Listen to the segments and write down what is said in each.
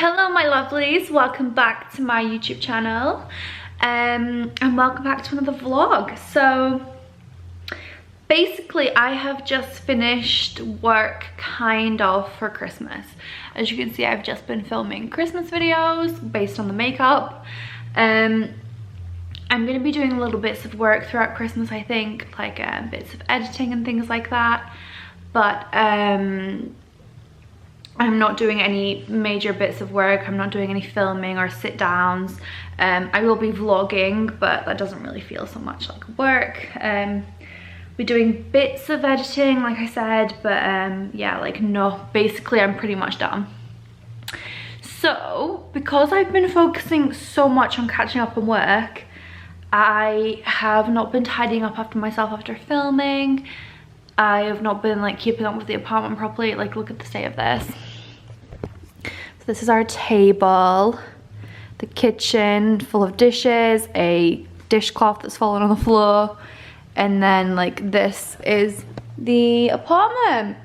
Hello my lovelies, welcome back to my YouTube channel and welcome back to another vlog. So basically I have just finished work kind of for Christmas. As you can see, I've just been filming Christmas videos based on the makeup. I'm going to be doing little bits of work throughout Christmas, I think, like bits of editing and things like that, but I'm not doing any major bits of work. I'm not doing any filming or sit downs. I will be vlogging, but that doesn't really feel so much like work. We're doing bits of editing, like I said, but yeah, like no, basically I'm pretty much done. So because I've been focusing so much on catching up on work, I have not been tidying up after myself after filming. I have not been like keeping up with the apartment properly. Like, look at the state of this. So this is our table, the kitchen full of dishes, a dishcloth that's fallen on the floor, and then like this is the apartment.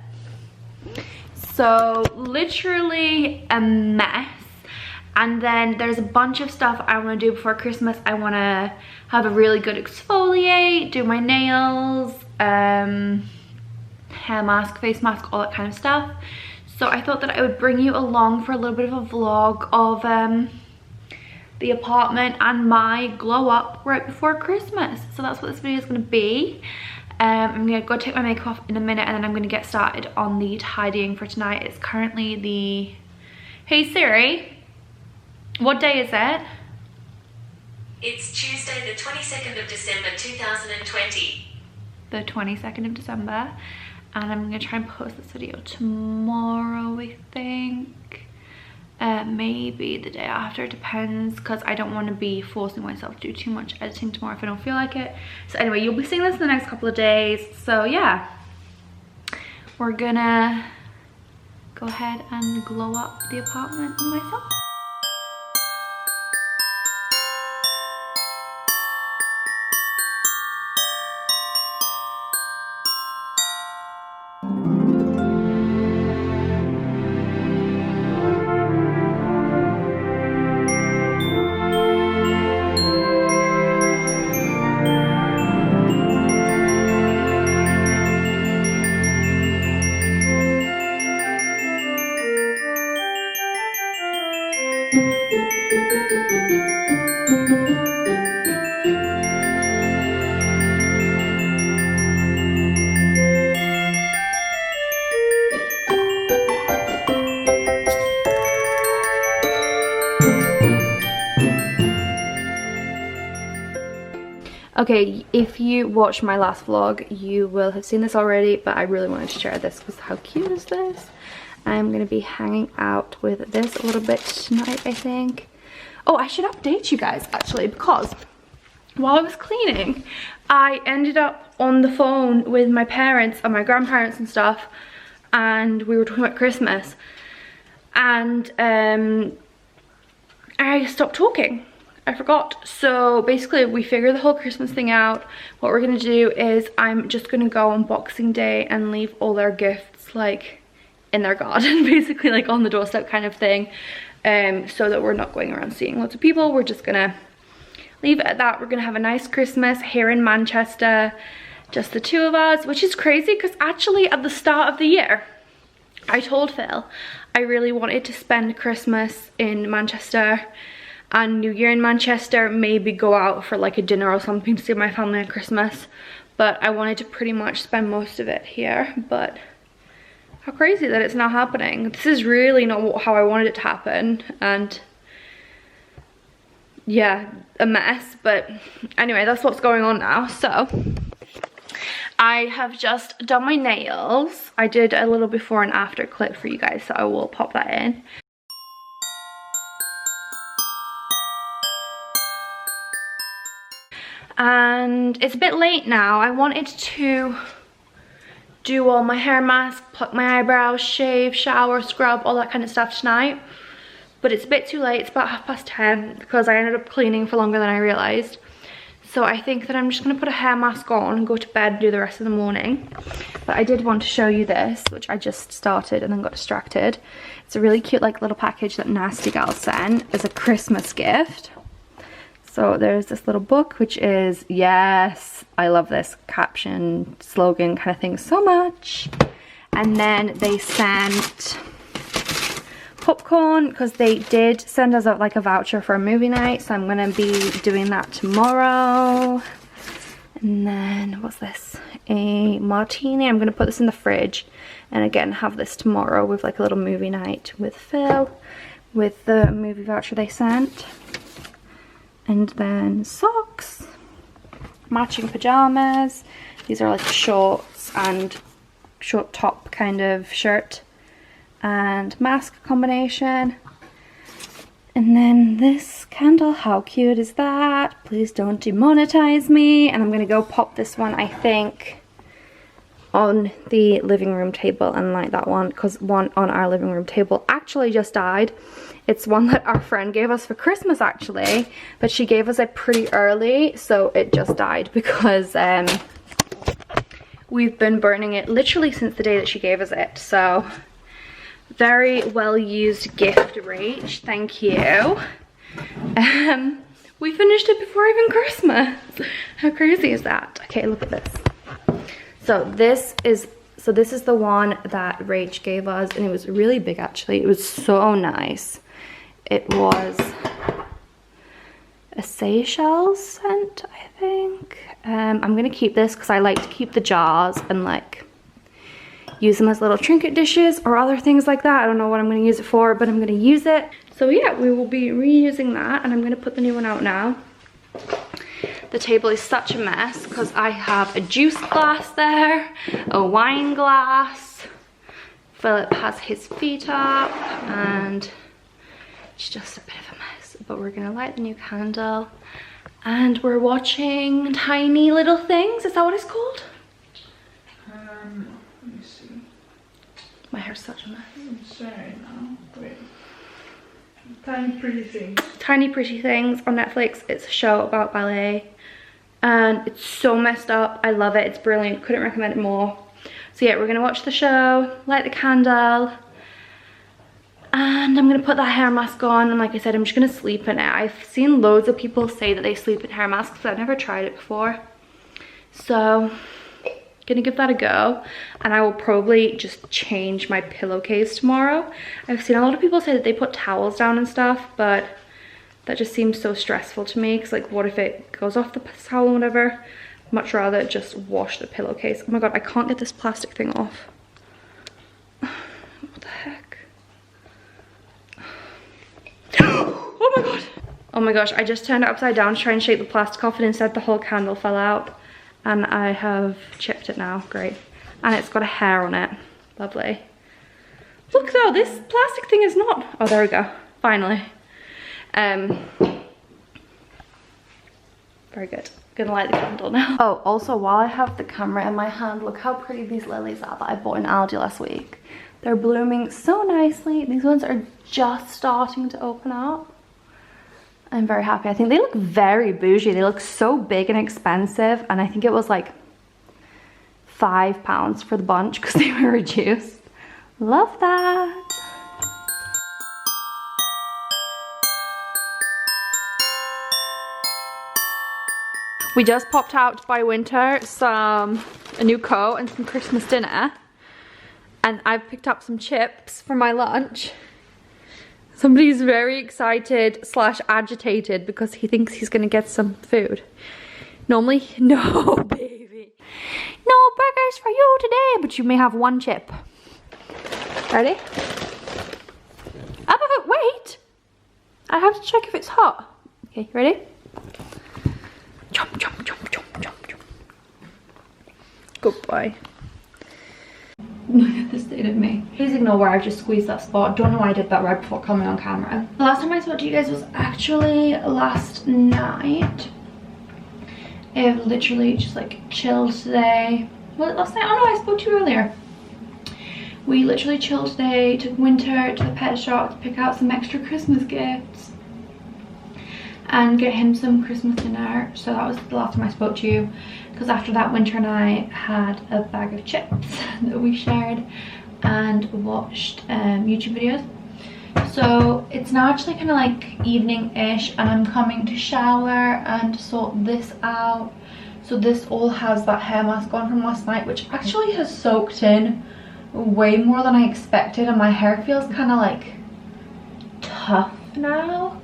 So literally a mess. And then there's a bunch of stuff I want to do before Christmas. I want to have a really good exfoliate, do my nails, hair mask, face mask, all that kind of stuff. So I thought that I would bring you along for a little bit of a vlog of the apartment and my glow up right before Christmas. So that's what this video is going to be. I'm going to go take my makeup off in a minute, and then I'm going to get started on the tidying for tonight. It's currently the... Hey Siri, what day is it? It's Tuesday the 22nd of December 2020. The 22nd of December. And I'm going to try and post this video tomorrow, I think. Maybe the day after, it depends, because I don't want to be forcing myself to do too much editing tomorrow if I don't feel like it. So anyway, you'll be seeing this in the next couple of days. So yeah, we're gonna go ahead and glow up the apartment and myself. Okay, if you watched my last vlog, you will have seen this already, but I really wanted to share this because how cute is this? I'm going to be hanging out with this a little bit tonight, I think. Oh, I should update you guys actually, because while I was cleaning, I ended up on the phone with my parents and my grandparents and stuff, and we were talking about Christmas, and I stopped talking. I forgot. So basically we figured the whole Christmas thing out. What we're gonna do is I'm just gonna go on Boxing Day and leave all their gifts like in their garden, basically like on the doorstep kind of thing, so that we're not going around seeing lots of people. We're just gonna leave it at that. We're gonna have a nice Christmas here in Manchester, just the two of us, which is crazy because actually at the start of the year I told Phil I really wanted to spend Christmas in Manchester and New Year in Manchester, maybe go out for like a dinner or something to see my family on Christmas, but I wanted to pretty much spend most of it here. But how crazy that it's not happening. This is really not how I wanted it to happen, and yeah, a mess. But anyway, that's what's going on now. So I have just done my nails. I did a little before and after clip for you guys, so I will pop that in. And it's a bit late now. I wanted to do all my hair mask, pluck my eyebrows, shave, shower, scrub, all that kind of stuff tonight, but it's a bit too late. It's about 10:30 because I ended up cleaning for longer than I realized. So I think that I'm just gonna put a hair mask on and go to bed and do the rest of the morning. But I did want to show you this, which I just started and then got distracted. It's a really cute like little package that Nasty Gal sent as a Christmas gift. So there's this little book, which is, yes, I love this caption, slogan kind of thing so much. And then they sent popcorn, because they did send us out like a voucher for a movie night, so I'm gonna be doing that tomorrow. And then what's this, a martini. I'm gonna put this in the fridge and again have this tomorrow with like a little movie night with Phil with the movie voucher they sent. And then socks, matching pajamas. These are like shorts and short top kind of shirt and mask combination. And then this candle, how cute is that? Please don't demonetize me. And I'm gonna go pop this one, I think, on the living room table and light that one, because one on our living room table actually just died. It's one that our friend gave us for Christmas actually, but she gave us it pretty early, so it just died because we've been burning it literally since the day that she gave us it. So very well used gift, Rach, thank you. We finished it before even Christmas. How crazy is that? Okay, look at this. So this is the one that Rach gave us, and it was really big actually. It was so nice. It was a Seychelles scent, I think. I'm gonna keep this because I like to keep the jars and like use them as little trinket dishes or other things like that. I don't know what I'm gonna use it for, but I'm gonna use it. So yeah, we will be reusing that, and I'm gonna put the new one out now. The table is such a mess because I have a juice glass there, a wine glass. Philip has his feet up, and it's just a bit of a mess. But we're gonna light the new candle, and we're watching Tiny Little Things. Is that what it's called? Let me see. My hair's such a mess. I'm sorry now. Wait. Tiny Pretty Things. Tiny Pretty Things on Netflix. It's a show about ballet, and it's so messed up. I love it. It's brilliant. Couldn't recommend it more. So yeah, we're gonna watch the show, light the candle, and I'm gonna put that hair mask on, and like I said, I'm just gonna sleep in it. I've seen loads of people say that they sleep in hair masks, but I've never tried it before. So gonna give that a go, and I will probably just change my pillowcase tomorrow. I've seen a lot of people say that they put towels down and stuff, but that just seems so stressful to me, because like what if it goes off the towel or whatever. Much rather just wash the pillowcase. Oh my god, I can't get this plastic thing off. What the heck? Oh my god. Oh my gosh, I just turned it upside down to try and shake the plastic off, and instead the whole candle fell out. And I have chipped it now. Great. And it's got a hair on it. Lovely. Look though, this plastic thing is not. Oh, there we go. Finally. Very good. Gonna light the candle now. Oh, also while I have the camera in my hand, look how pretty these lilies are that I bought in Aldi last week. They're blooming so nicely. These ones are just starting to open up. I'm very happy. I think they look very bougie. They look so big and expensive, and I think it was like £5 for the bunch because they were reduced. Love that. We just popped out to buy Winter a new coat and some Christmas dinner, and I've picked up some chips for my lunch. Somebody's very excited / agitated because he thinks he's gonna get some food. Normally, no baby, no burgers for you today, but you may have one chip. Ready? Oh, wait! I have to check if it's hot. Okay, ready? Jump, jump, jump, jump, jump, jump. Good boy. Look at the state of me. Please ignore where I've just squeezed that spot. Don't know why I did that right before coming on camera. The last time I talked to you guys was actually last night. I've literally just like chilled today. Was it last night? Oh no, I spoke to you earlier. We literally chilled today, took Winter to the pet shop to pick out some extra Christmas gifts. and get him some Christmas dinner. So that was the last time I spoke to you, because after that Winter and I had a bag of chips that we shared and watched YouTube videos. So it's now actually kind of like evening-ish, and I'm coming to shower and sort this out. So this all has that hair mask on from last night, which actually has soaked in way more than I expected, and my hair feels kind of like tough now.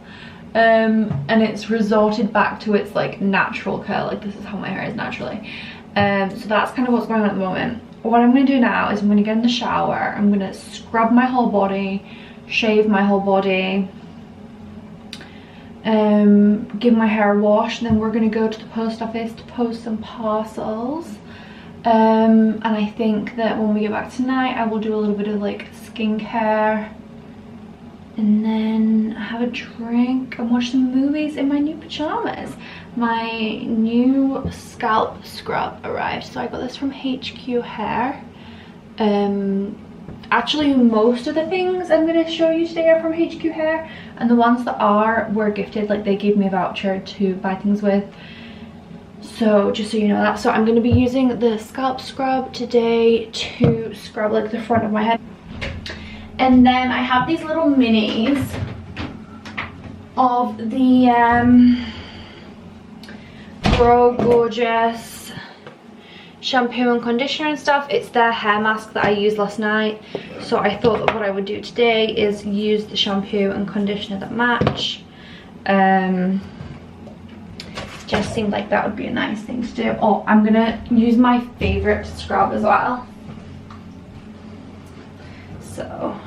And it's resorted back to its like natural curl. Like this is how my hair is naturally. So that's kind of what's going on at the moment. What I'm going to do now is I'm going to get in the shower. I'm going to scrub my whole body, shave my whole body, give my hair a wash, and then we're going to go to the post office to post some parcels. And I think that when we get back tonight I will do a little bit of like skincare, and then have a drink and watch some movies in my new pajamas. My new scalp scrub arrived, so I got this from HQ Hair. Actually most of the things I'm going to show you today are from HQ Hair, and the ones that were gifted, like they gave me a voucher to buy things with. So just so you know that. So I'm going to be using the scalp scrub today to scrub like the front of my head. And then I have these little minis of the Grow Gorgeous shampoo and conditioner and stuff. It's their hair mask that I used last night. So I thought that what I would do today is use the shampoo and conditioner that match. Just seemed like that would be a nice thing to do. Oh, I'm gonna use my favorite scrub as well. So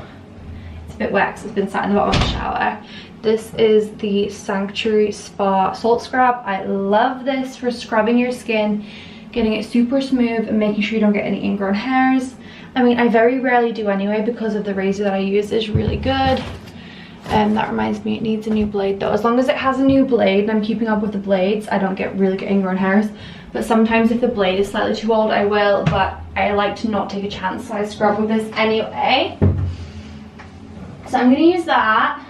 it's a bit wet because it's been sat in the bottom of the shower. This is the Sanctuary Spa Salt Scrub. I love this for scrubbing your skin, getting it super smooth and making sure you don't get any ingrown hairs. I mean, I very rarely do anyway because of the razor that I use is really good. That reminds me, it needs a new blade though. As long as it has a new blade and I'm keeping up with the blades, I don't really get ingrown hairs. But sometimes if the blade is slightly too old, I will, but I like to not take a chance, so I scrub with this anyway. So I'm gonna use that.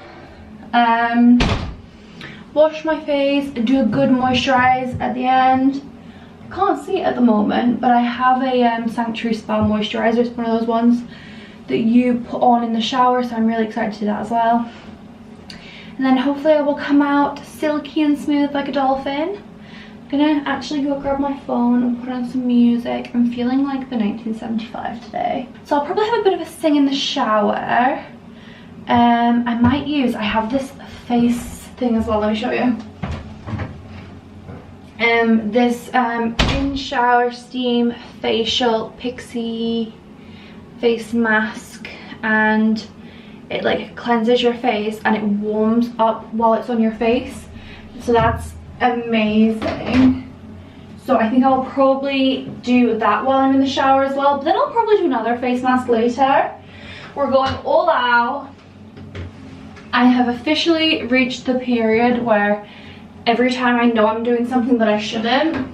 Wash my face, do a good moisturize at the end. I can't see it at the moment, but I have a Sanctuary Spa moisturizer. It's one of those ones that you put on in the shower, so I'm really excited to do that as well. And then hopefully I will come out silky and smooth like a dolphin. I'm gonna actually go grab my phone and put on some music. I'm feeling like the 1975 today. So I'll probably have a bit of a sing in the shower. I might use, I have this face thing as well, let me show you. This in shower steam facial pixie face mask, and it like cleanses your face and it warms up while it's on your face, so that's amazing. So I think I'll probably do that while I'm in the shower as well, but then I'll probably do another face mask later. We're going all out. I have officially reached the period where every time I know I'm doing something that I shouldn't,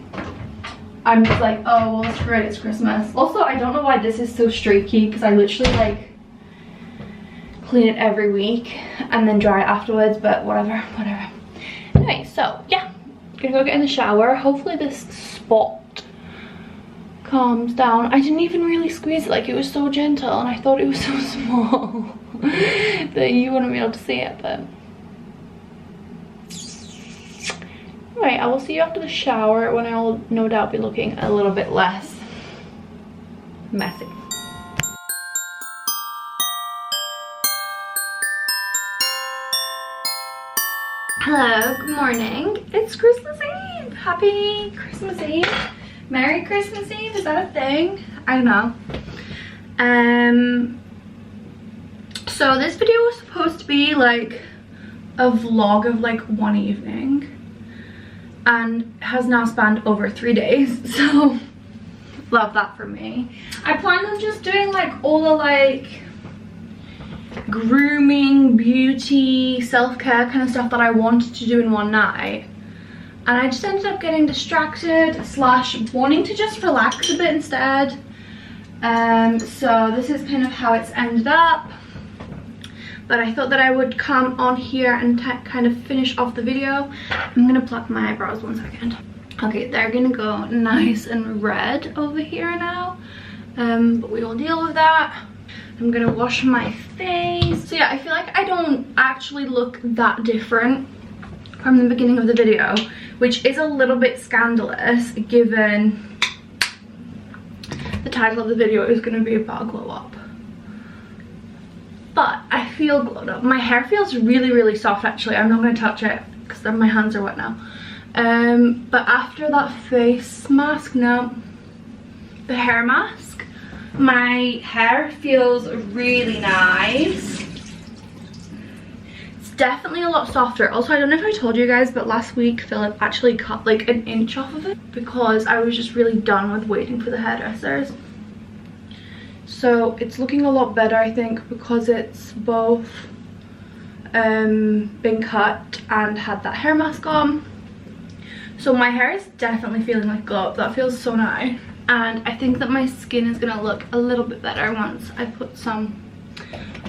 I'm just like, oh well, screw it, it's Christmas. Also, I don't know why this is so streaky, because I literally like clean it every week and then dry it afterwards, but whatever. Anyway, so yeah, gonna go get in the shower. Hopefully this spot calms down. I didn't even really squeeze it, like it was so gentle and I thought it was so small that you wouldn't be able to see it, but anyway, I will see you after the shower when I will no doubt be looking a little bit less messy. Hello, good morning. It's Christmas Eve. Happy Christmas Eve. Merry Christmas Eve, is that a thing? I don't know. So this video was supposed to be like a vlog of like one evening and has now spanned over 3 days, so love that for me. I planned on just doing like all the like grooming, beauty, self-care kind of stuff that I wanted to do in one night, and I just ended up getting distracted / wanting to just relax a bit instead. So this is kind of how it's ended up. but I thought that I would come on here and kind of finish off the video. I'm gonna pluck my eyebrows 1 second. Okay, they're gonna go nice and red over here now, but we will deal with that. I'm gonna wash my face. So yeah, I feel like I don't actually look that different from the beginning of the video, which is a little bit scandalous given the title of the video is going to be about glow up. But I feel glowed up. My hair feels really soft actually. I'm not going to touch it because my hands are wet now. But after that face mask, no, the hair mask, my hair feels really nice. Definitely a lot softer. Also, I don't know if I told you guys, but last week Philip actually cut like 1 inch off of it because I was just really done with waiting for the hairdressers. So it's looking a lot better, I think, because it's both been cut and had that hair mask on. So my hair is definitely feeling like glow up. That feels so nice. And I think that my skin is gonna look a little bit better once I put some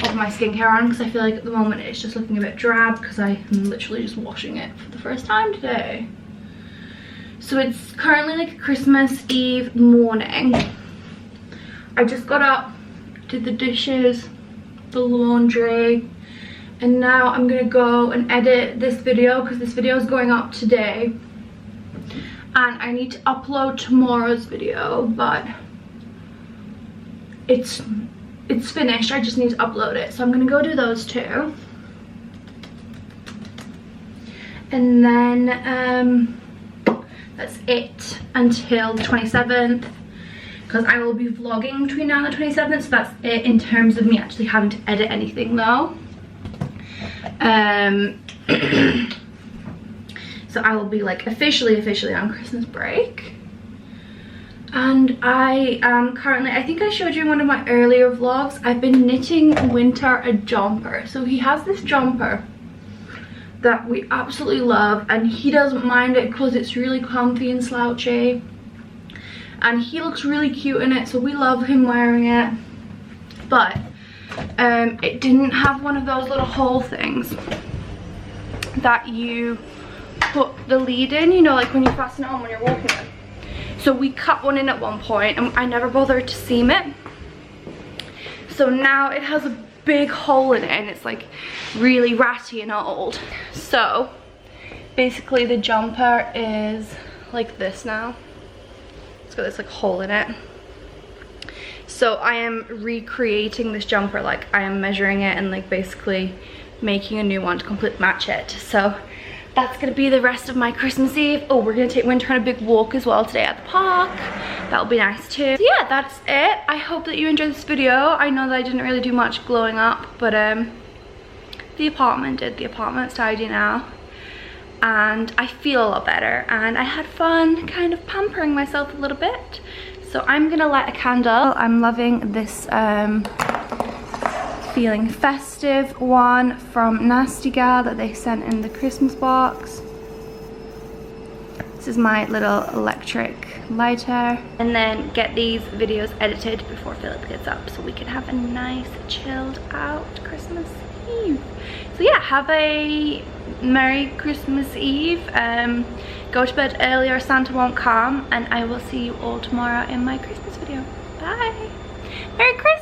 of my skincare on, because I feel like at the moment it's just looking a bit drab because I am literally just washing it for the first time today. So it's currently like Christmas Eve morning. I just got up, did the dishes, the laundry, and now I'm gonna go and edit this video because this video is going up today and I need to upload tomorrow's video, but it's finished. I just need to upload it, so I'm gonna go do those two, and then that's it until the 27th, because I will be vlogging between now and the 27th. So that's it in terms of me actually having to edit anything though. So I will be like officially on Christmas break. And I am currently, I think I showed you in one of my earlier vlogs, I've been knitting Winter a jumper. So he has this jumper that we absolutely love, and he doesn't mind it because it's really comfy and slouchy. And he looks really cute in it, so we love him wearing it. But it didn't have one of those little hole things that you put the lead in, you know, like when you fasten it on when you're walking it. So we cut one in at one point and I never bothered to seam it. So now it has a big hole in it and it's like really ratty and old. So basically the jumper is like this now. It's got this like hole in it. So I am recreating this jumper, like I am measuring it and like basically making a new one to completely match it. So that's gonna be the rest of my Christmas Eve. Oh, we're gonna take Winter on a big walk as well today at the park. That'll be nice too. So yeah, that's it. I hope that you enjoyed this video. I know that I didn't really do much glowing up, but the apartment did. The apartment's tidy now. And I feel a lot better. And I had fun kind of pampering myself a little bit. So I'm gonna light a candle. I'm loving this Feeling Festive one from Nasty Gal that they sent in the Christmas box. This is my little electric lighter. And then get these videos edited before Philip gets up so we can have a nice chilled out Christmas Eve. So yeah, have a Merry Christmas Eve. Go to bed early or Santa won't come, and I will see you all tomorrow in my Christmas video. Bye. Merry Christmas.